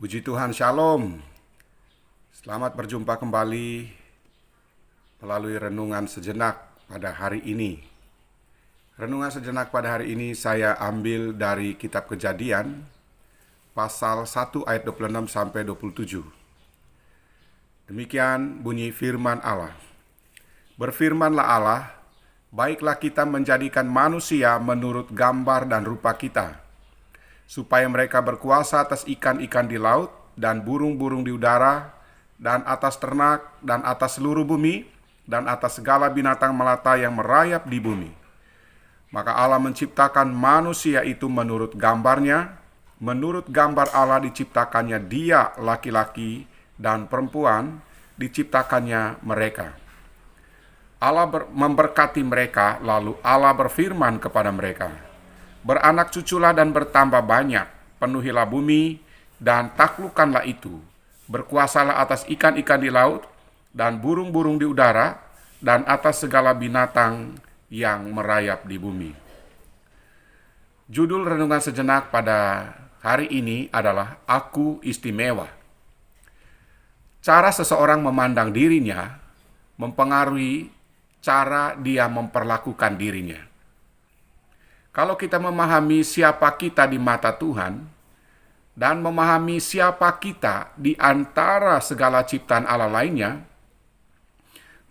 Puji Tuhan, Shalom. Selamat berjumpa kembali melalui renungan sejenak pada hari ini. Renungan sejenak pada hari ini saya ambil dari kitab Kejadian, pasal 1 ayat 26 sampai 27. Demikian bunyi firman Allah. Berfirmanlah Allah, baiklah kita menjadikan manusia menurut gambar dan rupa kita, supaya mereka berkuasa atas ikan-ikan di laut dan burung-burung di udara dan atas ternak dan atas seluruh bumi dan atas segala binatang melata yang merayap di bumi. Maka Allah menciptakan manusia itu menurut gambarnya, menurut gambar Allah diciptakannya dia, laki-laki dan perempuan diciptakannya mereka. Allah memberkati mereka, lalu Allah berfirman kepada mereka, beranak cuculah dan bertambah banyak, penuhilah bumi dan taklukkanlah itu. Berkuasalah atas ikan-ikan di laut dan burung-burung di udara dan atas segala binatang yang merayap di bumi. Judul renungan sejenak pada hari ini adalah Aku Istimewa. Cara seseorang memandang dirinya mempengaruhi cara dia memperlakukan dirinya. Kalau kita memahami siapa kita di mata Tuhan dan memahami siapa kita di antara segala ciptaan Allah lainnya,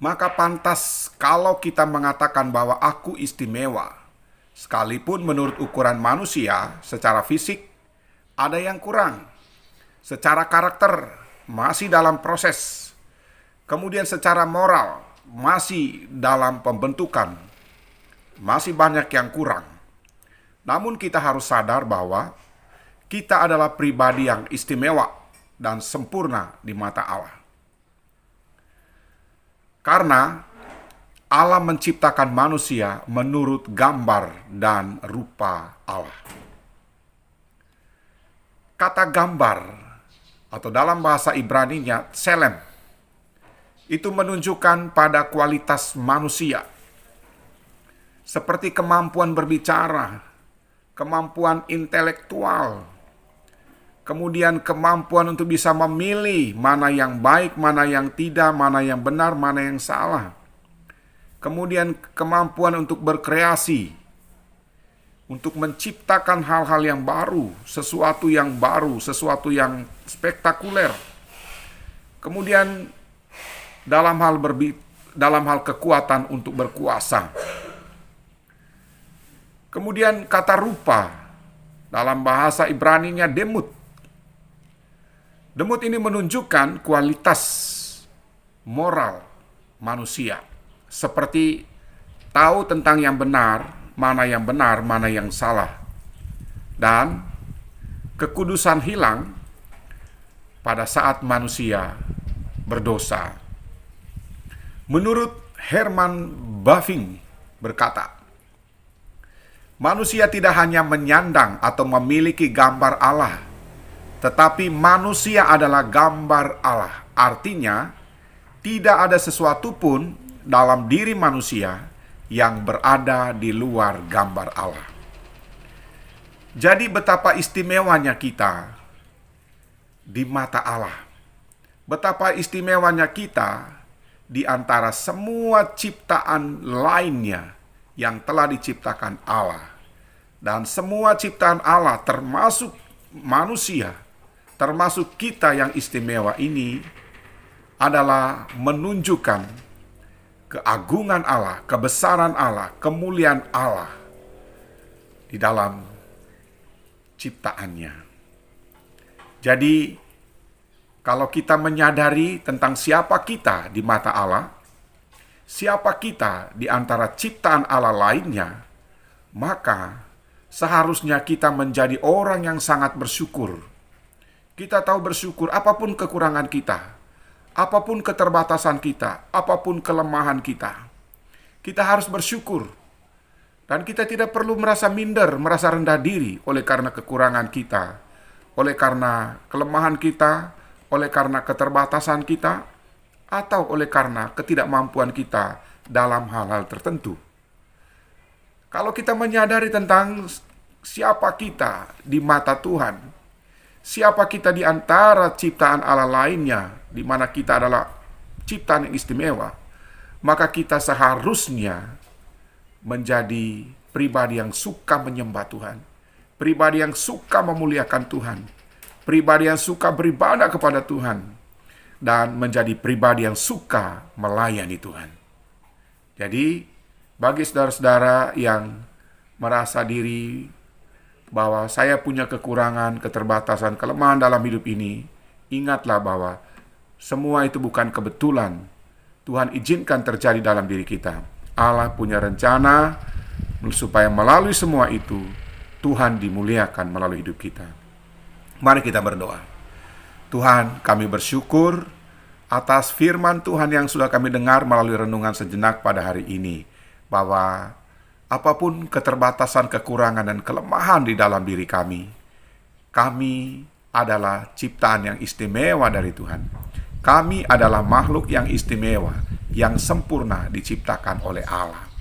maka pantas kalau kita mengatakan bahwa aku istimewa, sekalipun menurut ukuran manusia secara fisik ada yang kurang, secara karakter masih dalam proses, kemudian secara moral masih dalam pembentukan, masih banyak yang kurang. Namun kita harus sadar bahwa kita adalah pribadi yang istimewa dan sempurna di mata Allah. Karena Allah menciptakan manusia menurut gambar dan rupa Allah. Kata gambar atau dalam bahasa Ibraninya tselem itu menunjukkan pada kualitas manusia, seperti kemampuan berbicara, kemampuan intelektual, kemudian kemampuan untuk bisa memilih mana yang baik, mana yang tidak, mana yang benar, mana yang salah. Kemudian kemampuan untuk berkreasi, untuk menciptakan hal-hal yang baru, sesuatu yang spektakuler. Kemudian dalam hal kekuatan untuk berkuasa. Kemudian kata rupa dalam bahasa Ibraninya demut. Demut ini menunjukkan kualitas moral manusia, seperti tahu tentang yang benar, mana yang salah. Dan kekudusan hilang pada saat manusia berdosa. Menurut Herman Bavinck berkata, manusia tidak hanya menyandang atau memiliki gambar Allah, tetapi manusia adalah gambar Allah. Artinya, tidak ada sesuatu pun dalam diri manusia yang berada di luar gambar Allah. Jadi betapa istimewanya kita di mata Allah. Betapa istimewanya kita di antara semua ciptaan lainnya yang telah diciptakan Allah. Dan semua ciptaan Allah termasuk manusia, termasuk kita yang istimewa ini adalah menunjukkan keagungan Allah, kebesaran Allah, kemuliaan Allah di dalam ciptaannya. Jadi kalau kita menyadari tentang siapa kita di mata Allah, siapa kita di antara ciptaan Allah lainnya, maka seharusnya kita menjadi orang yang sangat bersyukur. Kita tahu bersyukur apapun kekurangan kita, apapun keterbatasan kita, apapun kelemahan kita. Kita harus bersyukur. Dan kita tidak perlu merasa minder, merasa rendah diri oleh karena kekurangan kita, oleh karena kelemahan kita, oleh karena keterbatasan kita, atau oleh karena ketidakmampuan kita dalam hal-hal tertentu. Kalau kita menyadari tentang siapa kita di mata Tuhan, Siapa kita di antara ciptaan Allah lainnya, di mana kita adalah ciptaan yang istimewa, maka kita seharusnya menjadi pribadi yang suka menyembah Tuhan, pribadi yang suka memuliakan Tuhan, pribadi yang suka beribadah kepada Tuhan, dan menjadi pribadi yang suka melayani Tuhan. Jadi, bagi saudara-saudara yang merasa diri bahwa saya punya kekurangan, keterbatasan, kelemahan dalam hidup ini, ingatlah bahwa semua itu bukan kebetulan. Tuhan izinkan terjadi dalam diri kita. Allah punya rencana supaya melalui semua itu, Tuhan dimuliakan melalui hidup kita. Mari kita berdoa. Tuhan, kami bersyukur atas firman Tuhan yang sudah kami dengar melalui renungan sejenak pada hari ini, bahwa apapun keterbatasan, kekurangan, dan kelemahan di dalam diri kami adalah ciptaan yang istimewa dari Tuhan. Kami adalah makhluk yang istimewa, yang sempurna diciptakan oleh Allah.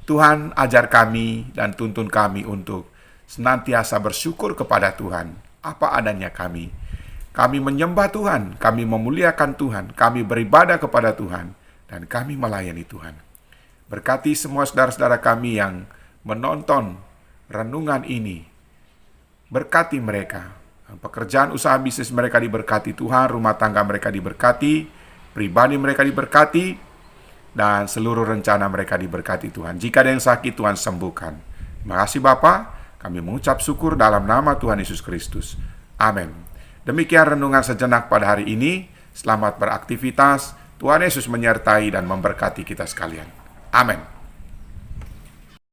Tuhan, ajar kami dan tuntun kami untuk senantiasa bersyukur kepada Tuhan, apa adanya kami. Kami menyembah Tuhan, kami memuliakan Tuhan, kami beribadah kepada Tuhan, dan kami melayani Tuhan. Berkati semua saudara-saudara kami yang menonton renungan ini. Berkati mereka. Pekerjaan usaha bisnis mereka diberkati Tuhan, rumah tangga mereka diberkati, pribadi mereka diberkati, dan seluruh rencana mereka diberkati Tuhan. Jika ada yang sakit, Tuhan sembuhkan. Terima kasih Bapa, kami mengucap syukur dalam nama Tuhan Yesus Kristus. Amin. Demikian renungan sejenak pada hari ini. Selamat beraktivitas. Tuhan Yesus menyertai dan memberkati kita sekalian. Amin.